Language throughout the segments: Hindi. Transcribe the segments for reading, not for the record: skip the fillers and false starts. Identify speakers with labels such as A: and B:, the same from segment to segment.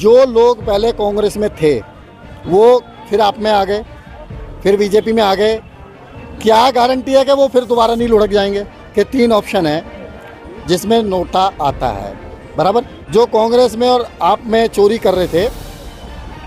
A: जो लोग पहले कांग्रेस में थे वो फिर आप में आ गए, फिर बीजेपी में आ गए, क्या गारंटी है कि वो फिर दोबारा नहीं लुढ़क जाएंगे? कि 3 ऑप्शन है जिसमें नोटा आता है, बराबर। जो कांग्रेस में और आप में चोरी कर रहे थे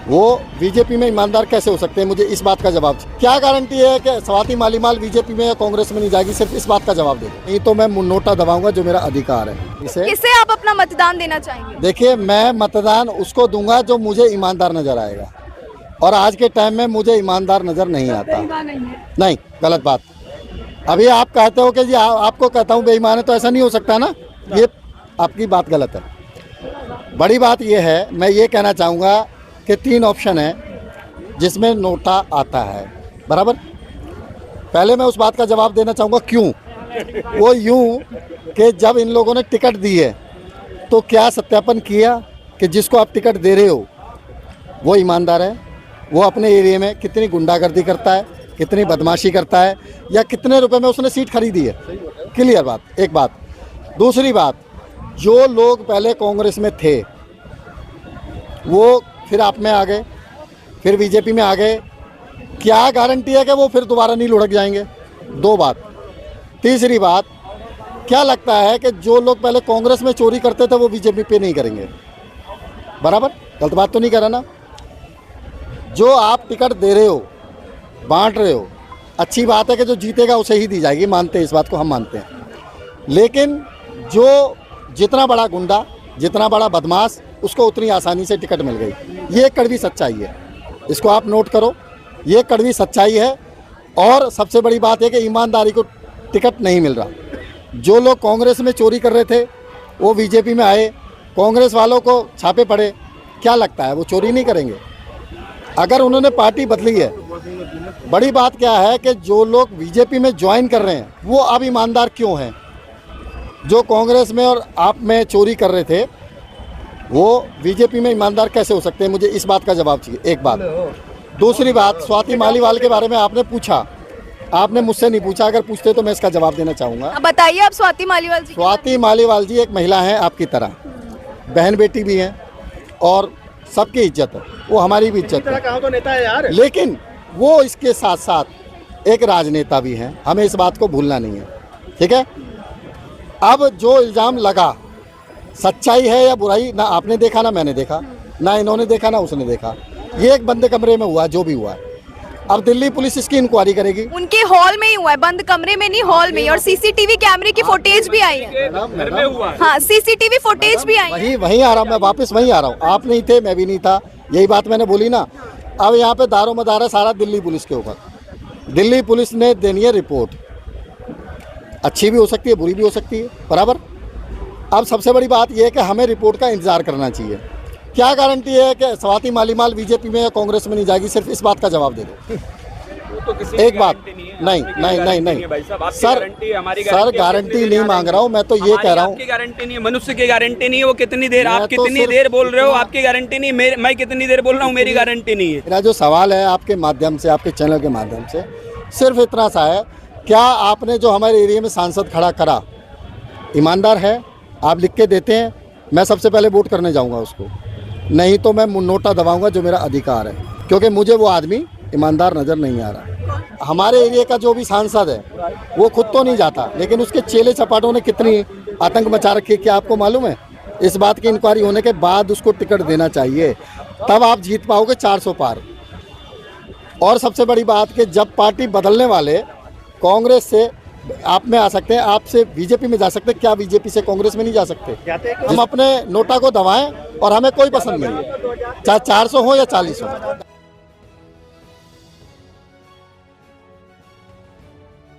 A: वो बीजेपी में ईमानदार कैसे हो सकते हैं? मुझे इस बात का जवाब चाहिए। क्या गारंटी है कि स्वाति मालीवाल बीजेपी में या कांग्रेस में नहीं जाएगी? सिर्फ इस बात का जवाब दे दो, नहीं तो मैं नोटा दबाऊंगा, जो मेरा अधिकार है।
B: किसे आप अपना मतदान देना चाहेंगे?
A: देखिए, मैं मतदान उसको दूंगा जो मुझे ईमानदार नजर आएगा, और आज के टाइम में मुझे ईमानदार नजर नहीं आता। नहीं, गलत बात। अभी आप कहते हो कि जी आपको कहता हूँ बेईमान है, तो ऐसा नहीं हो सकता ना, ये आपकी बात गलत है। बड़ी बात ये है, मैं ये कहना चाहूँगा कि 3 ऑप्शन है जिसमें नोटा आता है, बराबर। पहले मैं उस बात का जवाब देना चाहूँगा क्यों। वो यूँ कि जब इन लोगों ने टिकट दी है तो क्या सत्यापन किया कि जिसको आप टिकट दे रहे हो वो ईमानदार है, वो अपने एरिया में कितनी गुंडागर्दी करता है, कितनी बदमाशी करता है, या कितने रुपए में उसने सीट खरीदी है। क्लियर बात, एक बात। दूसरी बात, जो लोग पहले कांग्रेस में थे वो फिर आप में आ गए, फिर बीजेपी में आ गए, क्या गारंटी है कि वो फिर दोबारा नहीं लुढ़क जाएंगे? 2 बात। तीसरी बात, क्या लगता है कि जो लोग पहले कांग्रेस में चोरी करते थे वो बीजेपी पे नहीं करेंगे? बराबर, गलत बात तो नहीं कर रहा ना। जो आप टिकट दे रहे हो, बांट रहे हो, अच्छी बात है कि जो जीतेगा उसे ही दी जाएगी, मानते हैं, इस बात को हम मानते हैं। लेकिन जो जितना बड़ा गुंडा, जितना बड़ा बदमाश, उसको उतनी आसानी से टिकट मिल गई। ये कड़वी सच्चाई है, इसको आप नोट करो, ये कड़वी सच्चाई है। और सबसे बड़ी बात है कि ईमानदारी को टिकट नहीं मिल रहा। जो लोग कांग्रेस में चोरी कर रहे थे वो बीजेपी में आए, कांग्रेस वालों को छापे पड़े, क्या लगता है वो चोरी नहीं करेंगे? अगर उन्होंने पार्टी बदली है, बड़ी बात क्या है कि जो लोग बीजेपी में ज्वाइन कर रहे हैं वो अब ईमानदार क्यों हैं? जो कांग्रेस में और आप में चोरी कर रहे थे वो बीजेपी में ईमानदार कैसे हो सकते हैं? मुझे इस बात का जवाब चाहिए, एक बात। दूसरी बात, स्वाति मालीवाल के बारे में आपने पूछा, आपने मुझसे नहीं पूछा, अगर पूछते तो मैं इसका जवाब देना चाहूँगा।
B: बताइए आप स्वाति मालीवाल जी।
A: स्वाति मालीवाल जी एक महिला हैं आपकी तरह, बहन बेटी भी हैं और सबकी इज्जत है, वो हमारी भी इज्जत है।
C: कहा तो नेता है यार।
A: लेकिन वो इसके साथ साथ एक राजनेता भी हैं, हमें इस बात को भूलना नहीं है, ठीक है। अब जो इल्ज़ाम लगा, सच्चाई है या बुराई, ना आपने देखा ना मैंने देखा, ना इन्होंने देखा ना उसने देखा। ये एक बंद कमरे में हुआ, जो भी हुआ है। अब दिल्ली पुलिस इसकी इंक्वायरी करेगी।
B: उनके हॉल में ही हुआ है, बंद कमरे में नहीं, हॉल में। और सीसीटीवी कैमरे की फुटेज भी आई है।
C: घर में हुआ।
B: हाँ, सीसीटीवी फुटेज भी आई है।
A: वहीं आ रहा हूँ मैं, वापस वहीं आ रहा हूँ। आप नहीं थे, मैं भी नहीं था, यही बात मैंने बोली ना। अब यहाँ पे दारोमदार है सारा दिल्ली पुलिस के ऊपर। दिल्ली पुलिस ने देनी है रिपोर्ट, अच्छी भी हो सकती है, बुरी भी हो सकती है, बराबर। अब सबसे बड़ी बात यह है कि हमें रिपोर्ट का इंतजार करना चाहिए। क्या गारंटी है कि स्वाति मालीवाल बीजेपी में या कांग्रेस में नहीं जाएगी? सिर्फ इस बात का जवाब दे दो,
C: तो
A: एक बात। नहीं, सर गारंटी नहीं मांग रहा हूँ मैं, तो ये कह रहा हूँ।
D: आपकी गारंटी नहीं है, मनुष्य की गारंटी नहीं है। वो कितनी देर, आप कितनी देर बोल रहे हो, आपकी गारंटी नहीं। मैं कितनी देर बोल रहा हूँ, मेरी गारंटी नहीं है।
A: मेरा जो सवाल है आपके माध्यम से, आपके चैनल के माध्यम से, सिर्फ इतना सा है, क्या आपने जो हमारे एरिया में सांसद खड़ा करा ईमानदार है? आप लिख के देते हैं, मैं सबसे पहले वोट करने जाऊँगा उसको, नहीं तो मैं नोटा दबाऊँगा, जो मेरा अधिकार है, क्योंकि मुझे वो आदमी ईमानदार नज़र नहीं आ रहा। हमारे एरिया का जो भी सांसद है वो खुद तो नहीं जाता, लेकिन उसके चेले चपाटों ने कितनी आतंक मचा रखी है, क्या आपको मालूम है? इस बात की इंक्वायरी होने के बाद उसको टिकट देना चाहिए, तब आप जीत पाओगे 400 पार। और सबसे बड़ी बात कि जब पार्टी बदलने वाले कांग्रेस से आप में आ सकते हैं, आपसे बीजेपी में जा सकते हैं, क्या बीजेपी से कांग्रेस में नहीं जा सकते? हम अपने नोटा को दबाएं और हमें कोई पसंद नहीं है, चाहे 400 हो या 40 हो।